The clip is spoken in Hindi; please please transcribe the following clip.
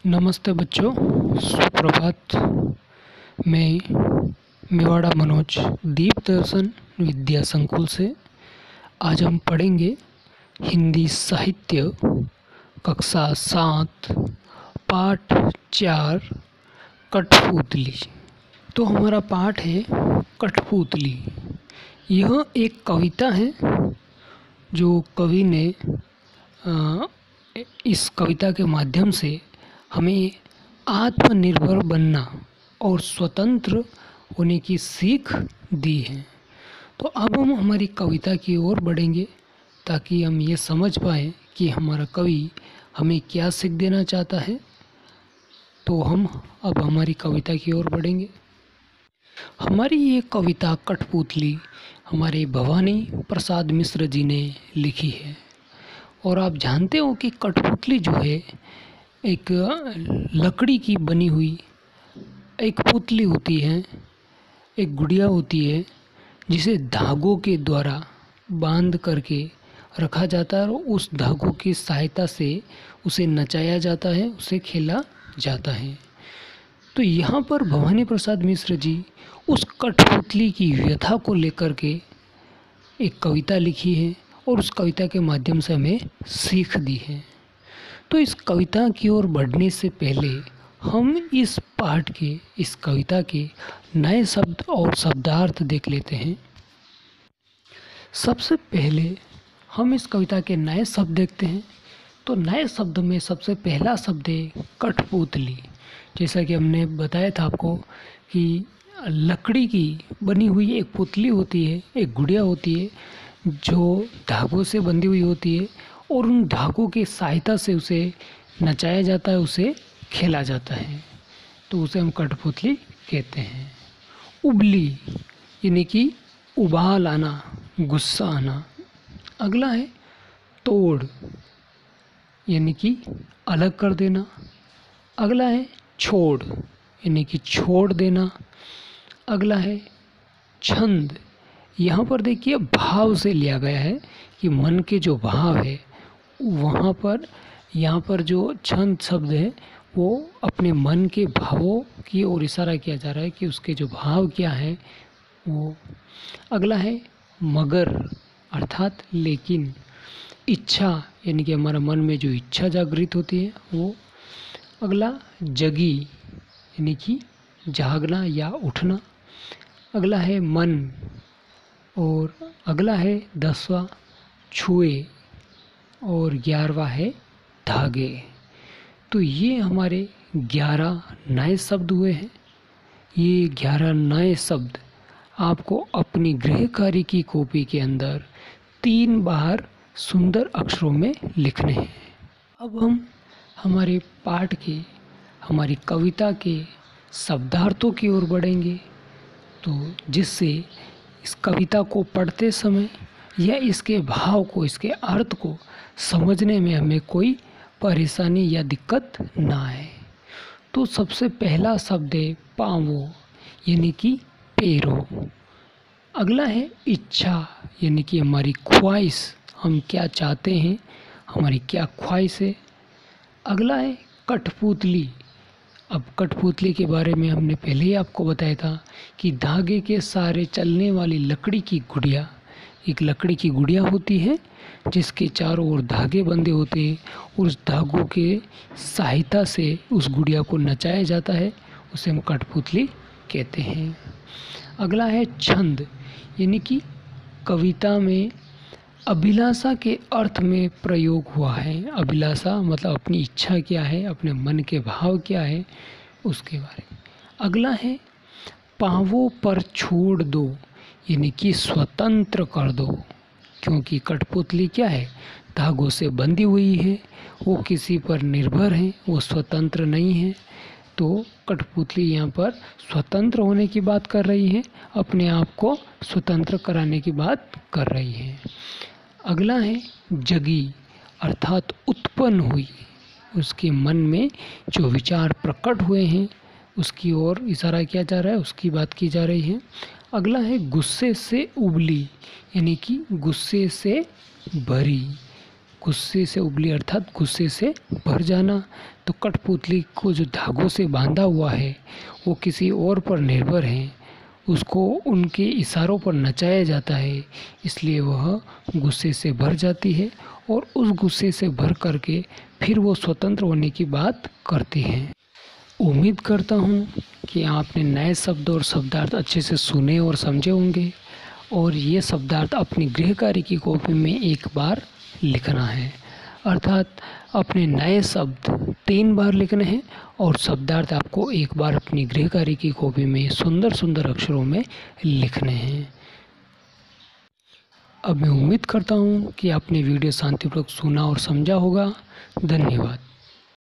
नमस्ते बच्चों, सुप्रभात। मैं मेवाड़ा मनोज दीप दर्शन विद्या संकुल से आज हम पढ़ेंगे हिंदी साहित्य कक्षा 7 पाठ 4 कठपुतली। तो हमारा पाठ है कठपुतली। यह एक कविता है जो कवि ने इस कविता के माध्यम से हमें आत्मनिर्भर बनना और स्वतंत्र होने की सीख दी है। तो अब हम हमारी कविता की ओर बढ़ेंगे ताकि हम ये समझ पाएँ कि हमारा कवि हमें क्या सीख देना चाहता है। तो हम अब हमारी कविता की ओर बढ़ेंगे। हमारी ये कविता कठपुतली हमारे भवानी प्रसाद मिश्र जी ने लिखी है। और आप जानते हो कि कठपुतली जो है एक लकड़ी की बनी हुई एक पुतली होती है, एक गुड़िया होती है जिसे धागों के द्वारा बांध करके रखा जाता है और उस धागों की सहायता से उसे नचाया जाता है, उसे खेला जाता है। तो यहाँ पर भवानी प्रसाद मिश्र जी उस कठपुतली की व्यथा को लेकर के एक कविता लिखी है और उस कविता के माध्यम से हमें सीख दी है। तो इस कविता की ओर बढ़ने से पहले हम इस पाठ के, इस कविता के नए शब्द और शब्दार्थ देख लेते हैं। सबसे पहले हम इस कविता के नए शब्द देखते हैं। तो नए शब्द में सबसे पहला शब्द है कठपुतली। जैसा कि हमने बताया था आपको कि लकड़ी की बनी हुई एक पुतली होती है, एक गुड़िया होती है जो धागों से बंधी हुई होती है और उन धागों की सहायता से उसे नचाया जाता है, उसे खेला जाता है। तो उसे हम कठपुतली कहते हैं। उबली यानी कि उबाल आना, गुस्सा आना। अगला है तोड़ यानी कि अलग कर देना। अगला है छोड़ यानी कि छोड़ देना। अगला है छंद। यहाँ पर देखिए भाव से लिया गया है कि मन के जो भाव है वहाँ पर, यहाँ पर जो छंद शब्द है वो अपने मन के भावों की ओर इशारा किया जा रहा है कि उसके जो भाव क्या है वो। अगला है मगर अर्थात लेकिन। इच्छा यानी कि हमारा मन में जो इच्छा जागृत होती है वो। अगला जगी यानी कि जागना या उठना। अगला है मन। और अगला है 10वां छुए और 11वां है धागे। तो ये हमारे 11 नए शब्द हुए हैं। ये 11 नए शब्द आपको अपनी गृह कार्य की कॉपी के अंदर 3 बार सुंदर अक्षरों में लिखने हैं। अब हम हमारे पाठ के, हमारी कविता के शब्दार्थों की ओर बढ़ेंगे। तो जिससे इस कविता को पढ़ते समय या इसके भाव को, इसके अर्थ को समझने में हमें कोई परेशानी या दिक्कत ना आए। तो सबसे पहला शब्द है पाँवों यानी कि पैरों। अगला है इच्छा यानी कि हमारी ख्वाहिश, हम क्या चाहते हैं, हमारी क्या ख्वाहिश है। अगला है कठपुतली। अब कठपुतली के बारे में हमने पहले ही आपको बताया था कि धागे के सहारे चलने वाली लकड़ी की गुड़िया, एक लकड़ी की गुड़िया होती है जिसके चारों ओर धागे बंधे होते हैं। उस धागों के सहायता से उस गुड़िया को नचाया जाता है, उसे हम कठपुतली कहते हैं। अगला है छंद यानी कि कविता में अभिलाषा के अर्थ में प्रयोग हुआ है। अभिलाषा मतलब अपनी इच्छा क्या है, अपने मन के भाव क्या है, उसके बारे में। अगला है पाँवों पर छोड़ दो यानी कि स्वतंत्र कर दो। क्योंकि कठपुतली क्या है, धागों से बंधी हुई है, वो किसी पर निर्भर है, वो स्वतंत्र नहीं है। तो कठपुतली यहाँ पर स्वतंत्र होने की बात कर रही है, अपने आप को स्वतंत्र कराने की बात कर रही है। अगला है जगी अर्थात उत्पन्न हुई, उसके मन में जो विचार प्रकट हुए हैं उसकी ओर इशारा किया जा रहा है, उसकी बात की जा रही है। अगला है गुस्से से उबली यानी कि गुस्से से भरी। गुस्से से उबली अर्थात गुस्से से भर जाना। तो कठपुतली को जो धागों से बांधा हुआ है वो किसी और पर निर्भर है, उसको उनके इशारों पर नचाया जाता है, इसलिए वह गुस्से से भर जाती है और उस गुस्से से भर करके फिर वो स्वतंत्र होने की बात करती हैं। उम्मीद करता हूँ कि आपने नए शब्द और शब्दार्थ अच्छे से सुने और समझे होंगे और ये शब्दार्थ अपनी गृह कार्य की कॉपी में एक बार लिखना है, अर्थात अपने नए शब्द 3 बार लिखने हैं और शब्दार्थ आपको एक बार अपनी गृह कार्य की कॉपी में सुंदर सुंदर अक्षरों में लिखने हैं। अब मैं उम्मीद करता हूँ कि आपने वीडियो शांतिपूर्वक सुना और समझा होगा। धन्यवाद।